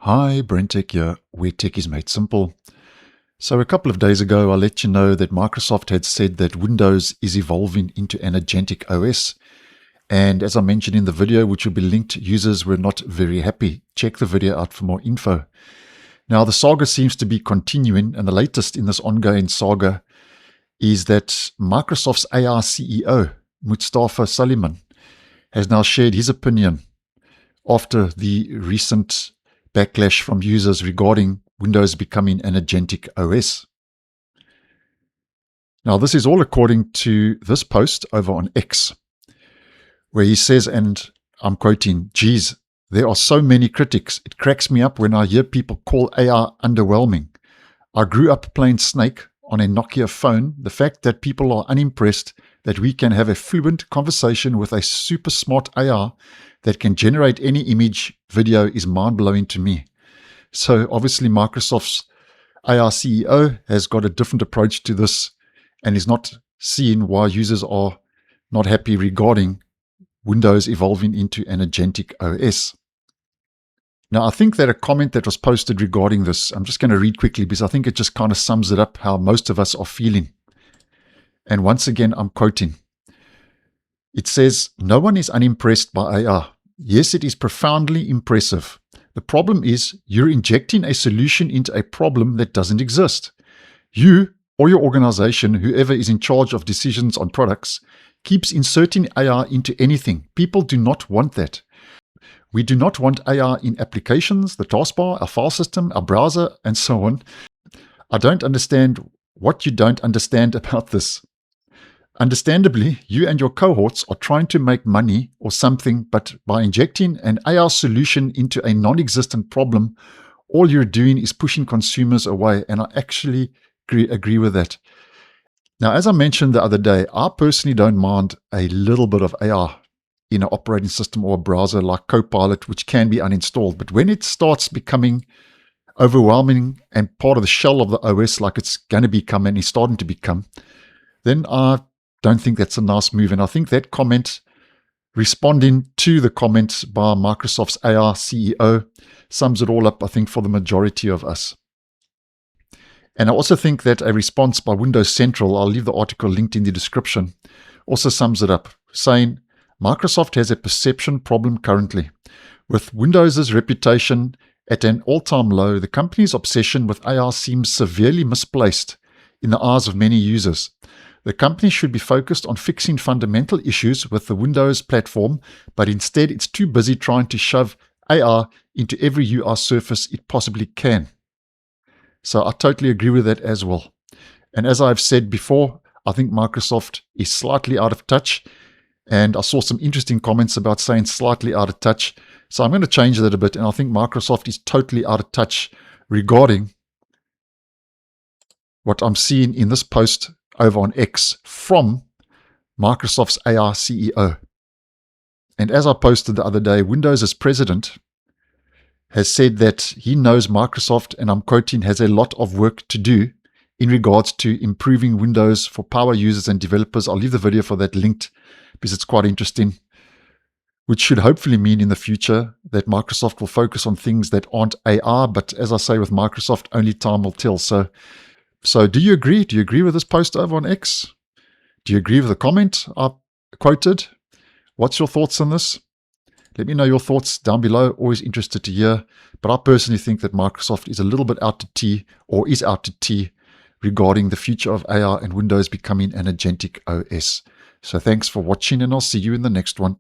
Hi, BrenTech here, where tech is made simple. So a couple of days ago, I let you know that Microsoft had said that Windows is evolving into an agentic OS. And as I mentioned in the video, which will be linked, users were not very happy. Check the video out for more info. Now, the saga seems to be continuing, and the latest in this ongoing saga is that Microsoft's AR CEO, Mustafa Suleyman, has now shared his opinion after the recent backlash from users regarding Windows becoming an agentic OS. Now, this is all according to this post over on X, where he says, and I'm quoting, "Geez, there are so many critics. It cracks me up when I hear people call AR underwhelming. I grew up playing Snake on a Nokia phone. The fact that people are unimpressed that we can have a fluent conversation with a super smart AR that can generate any image, video is mind-blowing to me." So obviously Microsoft's AR CEO has got a different approach to this and is not seeing why users are not happy regarding Windows evolving into an agentic OS. Now, I think that a comment that was posted regarding this, I'm just going to read quickly because I think it just kind of sums it up how most of us are feeling. And once again, I'm quoting. It says, "No one is unimpressed by AR. Yes, it is profoundly impressive. The problem is you're injecting a solution into a problem that doesn't exist. You or your organization, whoever is in charge of decisions on products, keeps inserting AR into anything. People do not want that. We do not want AR in applications, the taskbar, our file system, our browser, and so on. I don't understand what you don't understand about this. Understandably, you and your cohorts are trying to make money or something, but by injecting an AR solution into a non-existent problem, all you're doing is pushing consumers away, and I actually agree with that. Now, as I mentioned the other day, I personally don't mind a little bit of AR in an operating system or a browser like Copilot, which can be uninstalled. But when it starts becoming overwhelming and part of the shell of the OS like it's going to become and is starting to become, then I don't think that's a nice move. And I think that comment, responding to the comments by Microsoft's AR CEO, sums it all up, I think, for the majority of us. And I also think that a response by Windows Central, I'll leave the article linked in the description, also sums it up, saying, "Microsoft has a perception problem currently. With Windows's reputation at an all-time low, the company's obsession with AR seems severely misplaced in the eyes of many users. The company should be focused on fixing fundamental issues with the Windows platform, but instead it's too busy trying to shove AR into every UI surface it possibly can." So I totally agree with that as well. And as I've said before, I think Microsoft is slightly out of touch. And I saw some interesting comments about saying slightly out of touch. So I'm going to change that a bit. And I think Microsoft is totally out of touch regarding what I'm seeing in this post over on X from Microsoft's AR CEO. And as I posted the other day, Windows' president has said that he knows Microsoft, and I'm quoting, has a lot of work to do in regards to improving Windows for power users and developers. I'll leave the video for that linked because it's quite interesting, which should hopefully mean in the future that Microsoft will focus on things that aren't AR. But as I say with Microsoft, only time will tell. So do you agree? Do you agree with this post over on X? Do you agree with the comment I quoted? What's your thoughts on this? Let me know your thoughts down below. Always interested to hear. But I personally think that Microsoft is a little bit out to tea, or is out to tea, regarding the future of AR and Windows becoming an agentic OS. So thanks for watching, and I'll see you in the next one.